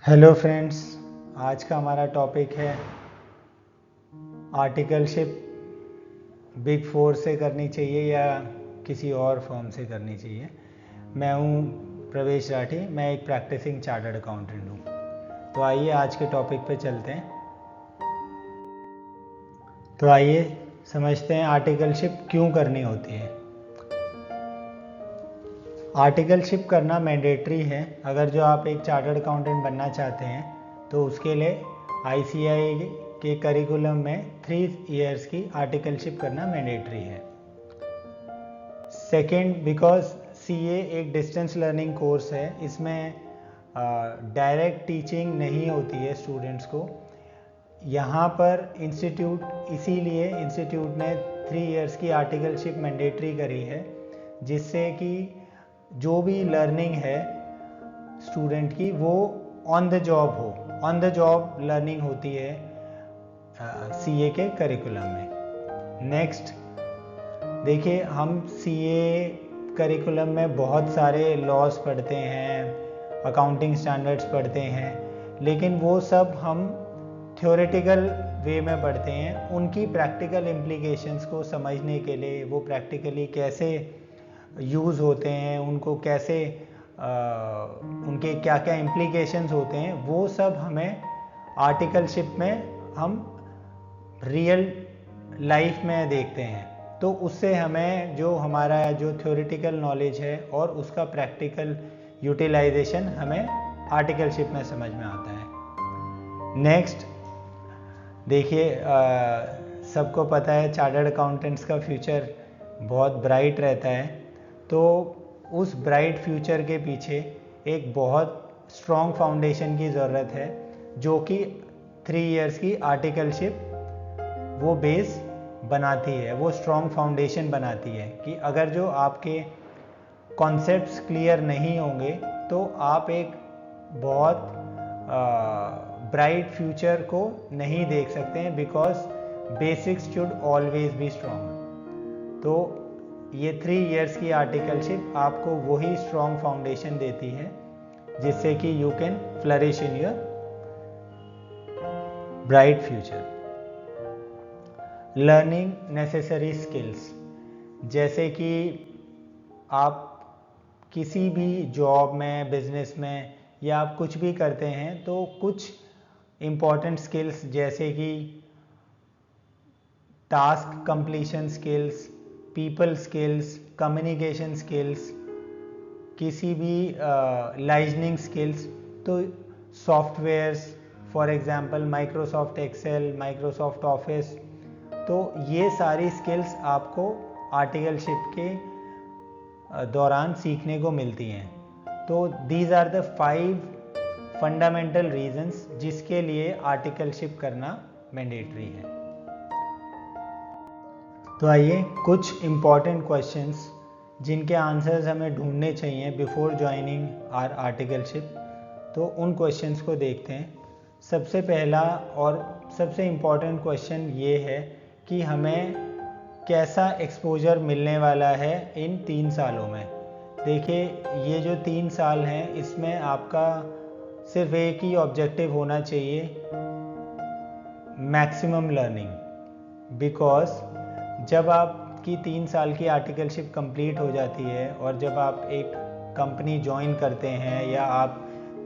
Hello friends, आज का हमारा टॉपिक है आर्टिकलशिप बिग फोर से करनी चाहिए या किसी और फर्म से करनी चाहिए। मैं हूं प्रवेश राठी, मैं एक प्रैक्टिसिंग चार्टर्ड अकाउंटेंट हूं। तो आइए आज के टॉपिक पे चलते हैं। तो आइए समझते हैं आर्टिकलशिप क्यों करनी होती है। आर्टिकलशिप करना मैंडेटरी है। अगर जो आप एक चार्टर्ड अकाउंटेंट बनना चाहते हैं तो उसके लिए आईसीएआई के करिकुलम में 3 इयर्स की आर्टिकलशिप करना मैंडेटरी है। सेकेंड, बिकॉज सीए एक डिस्टेंस लर्निंग कोर्स है, इसमें डायरेक्ट टीचिंग नहीं होती है स्टूडेंट्स को। यहाँ पर इसीलिए इंस्टीट्यूट ने 3 इयर्स की आर्टिकलशिप मैंडेटरी करी है, जिससे कि जो भी लर्निंग है स्टूडेंट की वो ऑन द जॉब लर्निंग होती है सीए के करिकुलम में। नेक्स्ट देखिए, हम सीए करिकुलम में बहुत सारे लॉज पढ़ते हैं, अकाउंटिंग स्टैंडर्ड्स पढ़ते हैं, लेकिन वो सब हम थ्योरेटिकल वे में पढ़ते हैं। उनकी प्रैक्टिकल इम्प्लीकेशंस को समझने के लिए, वो प्रैक्टिकली कैसे यूज़ होते हैं, उनको कैसे उनके क्या क्या इम्प्लीकेशंस होते हैं, वो सब हमें आर्टिकलशिप में हम रियल लाइफ में देखते हैं। तो उससे हमें जो हमारा जो थ्योरेटिकल नॉलेज है और उसका प्रैक्टिकल यूटिलाइजेशन हमें आर्टिकलशिप में समझ में आता है। नेक्स्ट देखिए, सबको पता है चार्टर्ड अकाउंटेंट्स का फ्यूचर बहुत ब्राइट रहता है। तो उस ब्राइट फ्यूचर के पीछे एक बहुत स्ट्रॉन्ग फाउंडेशन की ज़रूरत है, जो कि 3 इयर्स की आर्टिकलशिप वो बेस बनाती है, वो स्ट्रॉन्ग फाउंडेशन बनाती है कि अगर जो आपके कॉन्सेप्ट्स क्लियर नहीं होंगे तो आप एक बहुत ब्राइट फ्यूचर को नहीं देख सकते हैं, because basics should always be strong. तो ये 3 इयर्स की आर्टिकलशिप आपको वही स्ट्रॉन्ग फाउंडेशन देती है जिससे कि you can flourish in your bright future. Learning necessary skills, जैसे कि आप किसी भी जॉब में, बिजनेस में या आप कुछ भी करते हैं तो कुछ इम्पॉर्टेंट स्किल्स जैसे कि task completion skills, people skills, communication skills, किसी भी लाइजनिंग स्किल्स, तो softwares for example Microsoft Excel, Microsoft Office, तो ये सारी स्किल्स आपको आर्टिकलशिप के दौरान सीखने को मिलती हैं। तो these are the 5 fundamental reasons जिसके लिए आर्टिकलशिप करना मैंडेटरी है। तो आइए कुछ इम्पॉर्टेंट क्वेश्चंस जिनके आंसर्स हमें ढूंढने चाहिए बिफोर ज्वाइनिंग आर आर्टिकलशिप, तो उन क्वेश्चंस को देखते हैं। सबसे पहला और सबसे इम्पॉर्टेंट क्वेश्चन ये है कि हमें कैसा एक्सपोजर मिलने वाला है इन 3 सालों में। देखिए, ये जो 3 साल हैं इसमें आपका सिर्फ एक ही ऑब्जेक्टिव होना चाहिए, मैक्सिमम लर्निंग। बिकॉज जब आपकी 3 साल की आर्टिकलशिप कंप्लीट हो जाती है और जब आप एक कंपनी ज्वाइन करते हैं या आप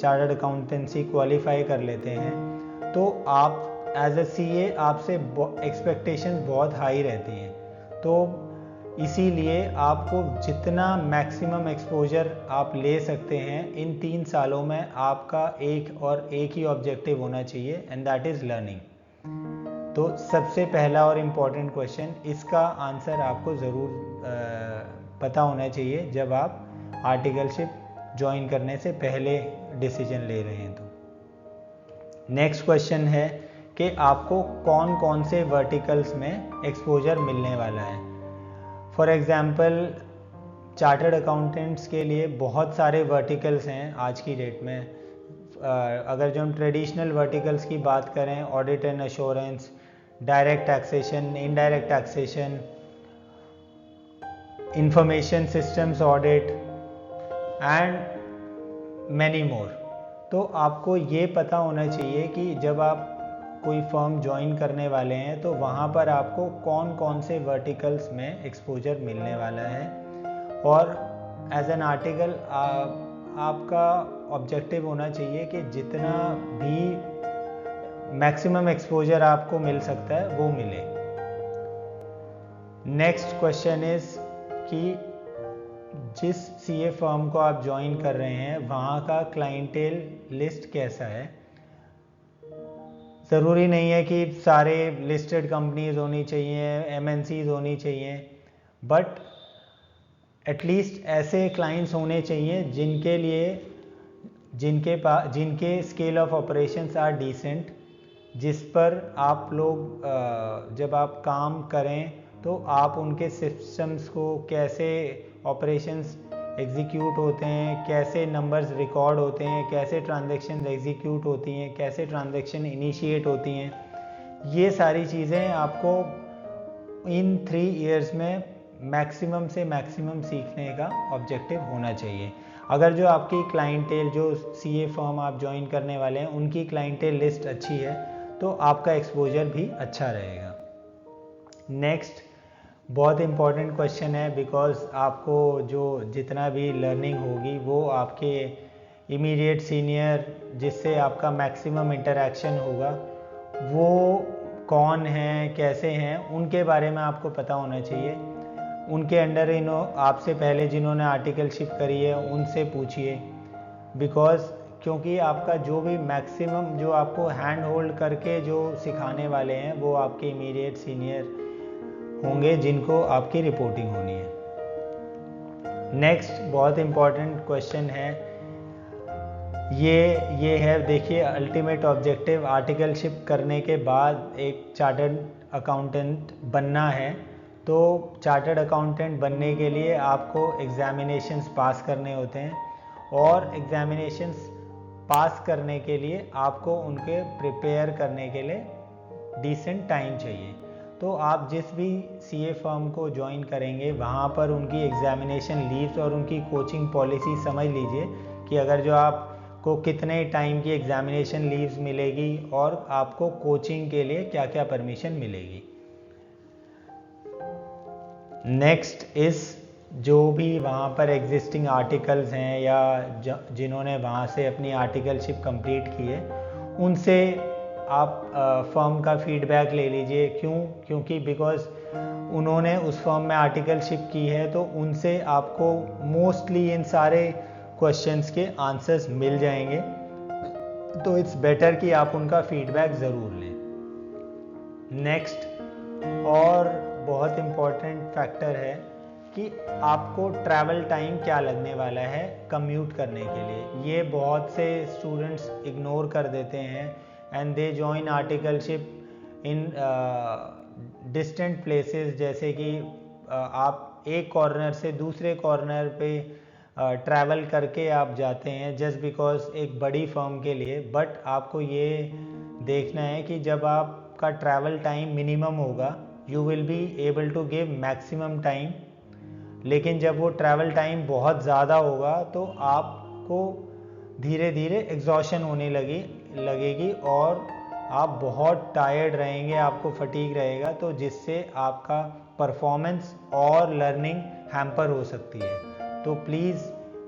चार्टर्ड अकाउंटेंसी क्वालिफाई कर लेते हैं, तो आप एज अ सीए आपसे एक्सपेक्टेशंस बहुत हाई रहती हैं। तो इसीलिए आपको जितना मैक्सिमम एक्सपोजर आप ले सकते हैं इन 3 सालों में, आपका एक ही ऑब्जेक्टिव होना चाहिए, एंड दैट इज़ लर्निंग। तो सबसे पहला और इम्पॉर्टेंट क्वेश्चन, इसका आंसर आपको ज़रूर पता होना चाहिए जब आप आर्टिकलशिप ज्वाइन करने से पहले डिसीजन ले रहे हैं। तो नेक्स्ट क्वेश्चन है कि आपको कौन कौन से वर्टिकल्स में एक्सपोजर मिलने वाला है। फॉर एग्ज़ाम्पल, चार्टर्ड अकाउंटेंट्स के लिए बहुत सारे वर्टिकल्स हैं आज की डेट में। अगर जो हम ट्रेडिशनल वर्टिकल्स की बात करें, audit and assurance, direct taxation, indirect taxation, information systems audit and many more. तो आपको ये पता होना चाहिए कि जब आप कोई फर्म ज्वाइन करने वाले हैं तो वहाँ पर आपको कौन कौन से वर्टिकल्स में एक्सपोजर मिलने वाला है, और एज एन आर्टिकल आपका ऑब्जेक्टिव होना चाहिए कि जितना भी मैक्सिमम एक्सपोजर आपको मिल सकता है वो मिले। नेक्स्ट क्वेश्चन इज कि जिस सीए फर्म को आप ज्वाइन कर रहे हैं वहाँ का क्लाइंटेल लिस्ट कैसा है। ज़रूरी नहीं है कि सारे लिस्टेड कंपनीज होनी चाहिए, एमएनसीज होनी चाहिए, बट एटलीस्ट ऐसे क्लाइंट्स होने चाहिए जिनके scale of operations are decent, जिस पर आप लोग जब आप काम करें तो आप उनके सिस्टम्स को कैसे ऑपरेशंस एग्जीक्यूट होते हैं, कैसे नंबर्स रिकॉर्ड होते हैं, कैसे ट्रांजैक्शन एग्जीक्यूट होती हैं, कैसे ट्रांजैक्शन इनिशिएट होती हैं, ये सारी चीज़ें आपको इन 3 इयर्स में मैक्सिमम से मैक्सिमम सीखने का ऑब्जेक्टिव होना चाहिए। अगर जो आपकी क्लाइंटेल, जो सीए फर्म आप ज्वाइन करने वाले हैं, उनकी क्लाइंटेल लिस्ट अच्छी है तो आपका एक्सपोजर भी अच्छा रहेगा। नेक्स्ट बहुत इम्पॉर्टेंट क्वेश्चन है, बिकॉज आपको जो जितना भी लर्निंग होगी वो आपके इमीडिएट सीनियर जिससे आपका मैक्सिमम इंटरेक्शन होगा वो कौन हैं, कैसे हैं, उनके बारे में आपको पता होना चाहिए। उनके अंडर आपसे पहले जिन्होंने आर्टिकलशिप करी है उनसे पूछिए, बिकॉज क्योंकि आपका जो भी मैक्सिमम जो आपको हैंड होल्ड करके जो सिखाने वाले हैं वो आपके इमीडिएट सीनियर होंगे जिनको आपकी रिपोर्टिंग होनी है। नेक्स्ट बहुत इम्पॉर्टेंट क्वेश्चन है, ये है, देखिए अल्टीमेट ऑब्जेक्टिव आर्टिकलशिप करने के बाद एक चार्टर्ड अकाउंटेंट बनना है, तो चार्टर्ड अकाउंटेंट बनने के लिए आपको एग्जामिनेशंस पास करने होते हैं, और एग्जामिनेशंस पास करने के लिए आपको उनके प्रिपेयर करने के लिए डिसेंट टाइम चाहिए। तो आप जिस भी सीए फर्म को ज्वाइन करेंगे वहाँ पर उनकी एग्जामिनेशन लीव्स और उनकी कोचिंग पॉलिसी समझ लीजिए कि अगर जो आपको कितने टाइम की एग्जामिनेशन लीव्स मिलेगी और आपको कोचिंग के लिए क्या क्या परमिशन मिलेगी। नेक्स्ट इस जो भी वहाँ पर एग्जिस्टिंग आर्टिकल्स हैं या जिन्होंने वहाँ से अपनी आर्टिकलशिप कंप्लीट की है उनसे आप फर्म का फीडबैक ले लीजिए। क्योंकि बिकॉज उन्होंने उस फर्म में आर्टिकलशिप की है तो उनसे आपको मोस्टली इन सारे क्वेश्चंस के आंसर्स मिल जाएंगे, तो इट्स बेटर कि आप उनका फीडबैक ज़रूर लें। नेक्स्ट और बहुत इम्पॉर्टेंट फैक्टर है कि आपको ट्रैवल टाइम क्या लगने वाला है कम्यूट करने के लिए। ये बहुत से स्टूडेंट्स इग्नोर कर देते हैं and they join articleship in distant places, जैसे कि आप एक कॉर्नर से दूसरे कॉर्नर पे ट्रैवल करके आप जाते हैं जस्ट बिकॉज एक बड़ी फर्म के लिए। बट आपको ये देखना है कि जब आपका ट्रैवल टाइम मिनिमम होगा you will be able to give maximum time, लेकिन जब वो ट्रैवल टाइम बहुत ज़्यादा होगा तो आपको धीरे धीरे एग्जॉशन होने लगेगी और आप बहुत टायर्ड रहेंगे, आपको फटीग रहेगा, तो जिससे आपका परफॉर्मेंस और लर्निंग हैम्पर हो सकती है। तो प्लीज़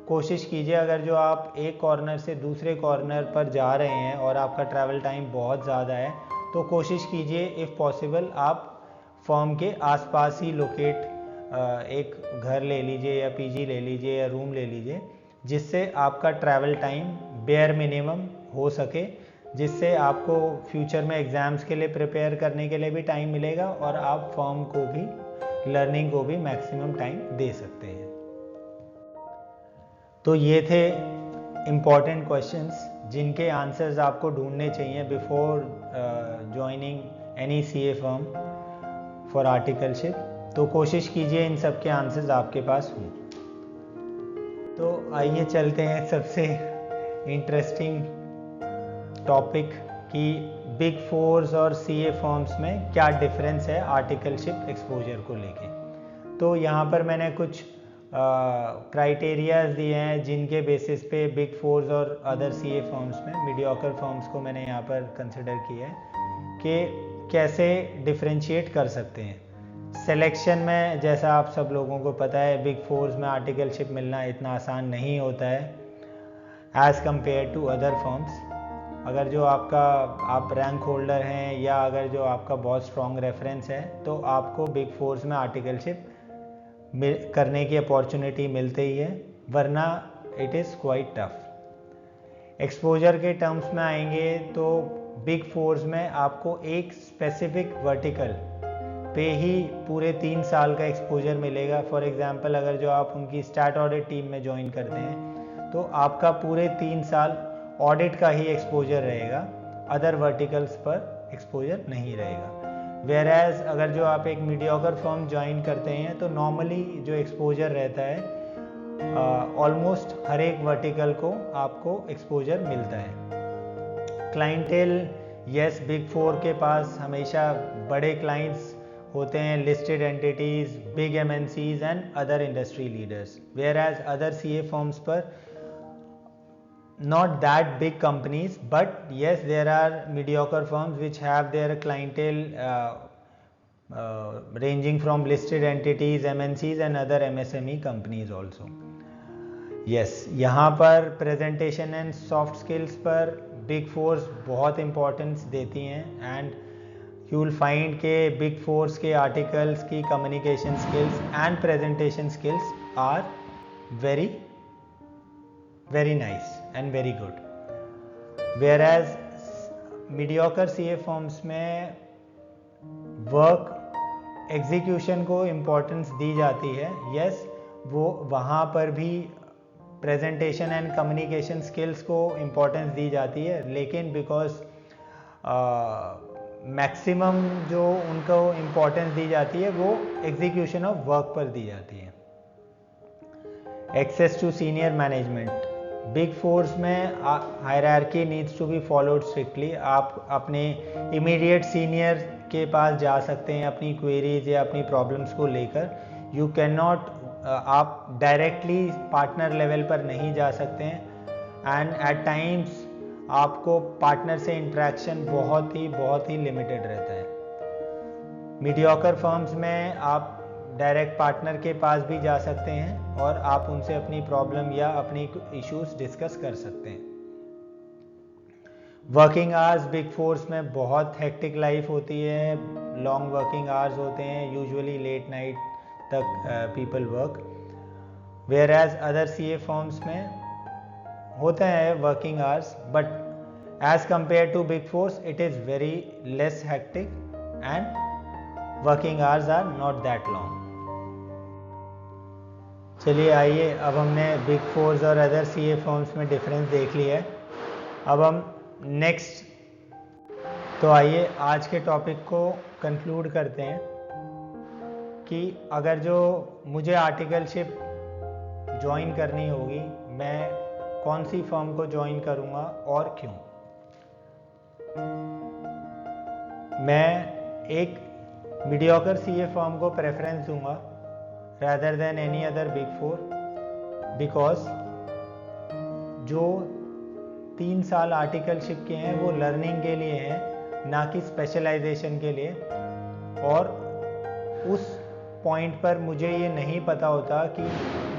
कोशिश कीजिए, अगर जो आप एक कॉर्नर से दूसरे कॉर्नर पर जा रहे हैं और आपका ट्रैवल टाइम बहुत ज़्यादा है तो कोशिश कीजिए इफ़ पॉसिबल आप फर्म के आसपास ही लोकेट एक घर ले लीजिए या पीजी ले लीजिए या रूम ले लीजिए, जिससे आपका ट्रैवल टाइम बेयर मिनिमम हो सके, जिससे आपको फ्यूचर में एग्ज़ाम्स के लिए प्रिपेयर करने के लिए भी टाइम मिलेगा और आप फर्म को भी लर्निंग को भी मैक्सिमम टाइम दे सकते हैं। तो ये थे इम्पॉर्टेंट क्वेश्चंस जिनके आंसर्स आपको ढूंढने चाहिए before joining any CA firm for articleship. तो कोशिश कीजिए इन सब के आंसर्स आपके पास हों। तो आइए चलते हैं सबसे इंटरेस्टिंग टॉपिक कि बिग फोर्स और सीए फर्म्स में क्या डिफरेंस है आर्टिकलशिप एक्सपोजर को लेके। तो यहाँ पर मैंने कुछ क्राइटेरियाज दिए हैं जिनके बेसिस पे बिग फोर्स और अदर सीए फर्म्स में मीडियोकर फर्म्स को मैंने यहाँ पर कंसिडर किया है कि कैसे डिफरेंशिएट कर सकते हैं। सिलेक्शन में जैसा आप सब लोगों को पता है, बिग फोर्स में आर्टिकलशिप मिलना इतना आसान नहीं होता है as compare to other firms. अगर जो आप रैंक होल्डर हैं या अगर जो आपका बहुत स्ट्रॉन्ग रेफरेंस है तो आपको बिग फोर्स में आर्टिकलशिप करने की अपॉर्चुनिटी मिलती ही है, वरना it is quite tough. Exposure के टर्म्स में आएंगे तो बिग फोर्स में आपको एक स्पेसिफिक वर्टिकल पे ही पूरे 3 साल का एक्सपोजर मिलेगा। फॉर एग्जांपल, अगर जो आप उनकी स्टैट ऑडिट टीम में ज्वाइन करते हैं तो आपका पूरे 3 साल ऑडिट का ही एक्सपोजर रहेगा, अदर वर्टिकल्स पर एक्सपोजर नहीं रहेगा। वेयर एज अगर जो आप एक मीडियोकर फर्म ज्वाइन करते हैं तो नॉर्मली जो एक्सपोजर रहता है ऑलमोस्ट हर एक वर्टिकल को आपको एक्सपोजर मिलता है। क्लाइंटेल, यस, बिग फोर के पास हमेशा बड़े क्लाइंट्स होते हैं, listed entities, big MNCs and other industry leaders. Whereas other CA firms पर not that big companies, but yes, there are mediocre firms which have their clientele ranging from listed entities, MNCs and other MSME companies also. Yes, यहाँ पर presentation and soft skills पर big fours बहुत importance देती हैं and you will find के big fours के articles की communication skills and presentation skills are very nice and very good. Whereas mediocre CA firms में वर्क एग्जीक्यूशन को importance दी जाती है। यस, वो वहाँ पर भी प्रेजेंटेशन एंड कम्युनिकेशन स्किल्स को इम्पोर्टेंस दी जाती है, लेकिन बिकॉज मैक्सिमम जो उनको इम्पोर्टेंस दी जाती है वो एग्जीक्यूशन ऑफ वर्क पर दी जाती है। Access to senior management, big fours में hierarchy needs to be followed strictly. आप अपने इमीडिएट सीनियर के पास जा सकते हैं अपनी क्वेरीज या अपनी प्रॉब्लम्स को लेकर। यू कैन नॉट, आप डायरेक्टली पार्टनर लेवल पर नहीं जा सकते हैं एंड एट टाइम्स आपको पार्टनर से इंटरेक्शन बहुत ही लिमिटेड रहता है। मीडियोकर फर्म्स में आप डायरेक्ट पार्टनर के पास भी जा सकते हैं और आप उनसे अपनी प्रॉब्लम या अपनी इश्यूज डिस्कस कर सकते हैं। वर्किंग आवर्स, बिग फोर्स में बहुत हेक्टिक लाइफ होती है, लॉन्ग वर्किंग आवर्स होते हैं, यूजुअली लेट नाइट तक people work. Whereas other CA firms में होते हैं working hours, but as compare to big fours it is very less hectic and working hours are not that long. चलिए आइए, अब हमने बिग फोर्स और other CA firms में difference देख लिया है। अब हम नेक्स्ट, तो आइए आज के टॉपिक को कंक्लूड करते हैं कि अगर जो मुझे आर्टिकलशिप ज्वाइन करनी होगी, मैं कौन सी फर्म को ज्वाइन करूंगा और क्यों। मैं एक मीडियोकर सीए फर्म को प्रेफरेंस दूंगा rather than any other big four, because जो 3 साल आर्टिकलशिप के हैं वो लर्निंग के लिए हैं, ना कि स्पेशलाइजेशन के लिए। और उस पॉइंट पर मुझे ये नहीं पता होता कि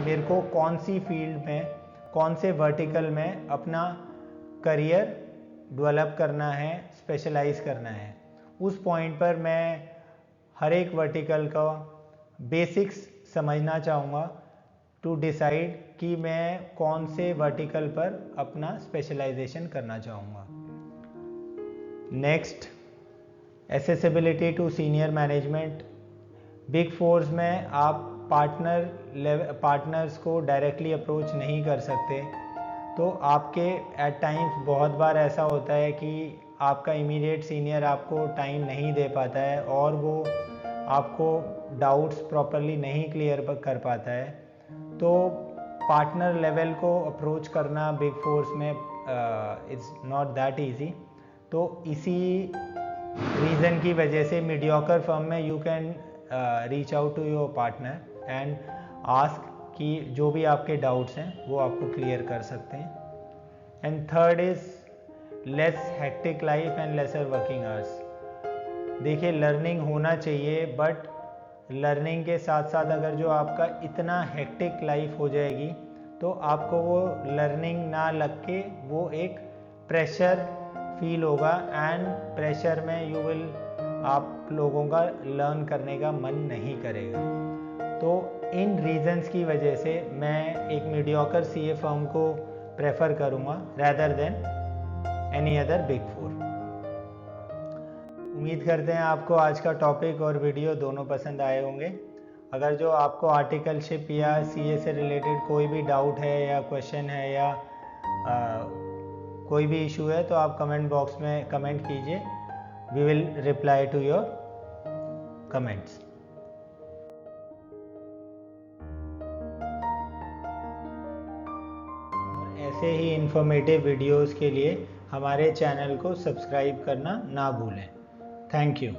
मेरे को कौन सी फील्ड में, कौन से वर्टिकल में अपना करियर डेवलप करना है, स्पेशलाइज करना है। उस पॉइंट पर मैं हर एक वर्टिकल का बेसिक्स समझना चाहूँगा टू डिसाइड कि मैं कौन से वर्टिकल पर अपना स्पेशलाइजेशन करना चाहूँगा। Next, accessibility to senior management. Big fours में आप पार्टनर्स को डायरेक्टली अप्रोच नहीं कर सकते, तो आपके एट टाइम्स बहुत बार ऐसा होता है कि आपका इमीडिएट सीनियर आपको टाइम नहीं दे पाता है और वो आपको डाउट्स प्रॉपरली नहीं क्लियर कर पाता है। तो पार्टनर लेवल को अप्रोच करना बिग फोर्स में इज़ नॉट दैट इजी। तो इसी रीज़न की वजह से मीडियोकर फर्म में you can reach out to your partner and ask कि जो भी आपके डाउट्स हैं वो आपको क्लियर कर सकते हैं। And third is less hectic life and lesser working hours. देखिए लर्निंग होना चाहिए, बट लर्निंग के साथ साथ अगर जो आपका इतना हेक्टिक लाइफ हो जाएगी तो आपको वो लर्निंग ना लग के वो एक प्रेशर फील होगा, एंड प्रेशर में यू विल, आप लोगों का लर्न करने का मन नहीं करेगा। तो इन रीजंस की वजह से मैं एक मीडियोकर सीए फर्म को प्रेफर करूँगा rather than any other big four. उम्मीद करते हैं आपको आज का टॉपिक और वीडियो दोनों पसंद आए होंगे। अगर जो आपको आर्टिकलशिप या सीए से रिलेटेड कोई भी डाउट है या क्वेश्चन है या कोई भी इशू है तो आप कमेंट बॉक्स में कमेंट कीजिए, we will reply to your comments. ऐसे ही इंफॉर्मेटिव वीडियोस के लिए हमारे चैनल को सब्सक्राइब करना ना भूलें। Thank you.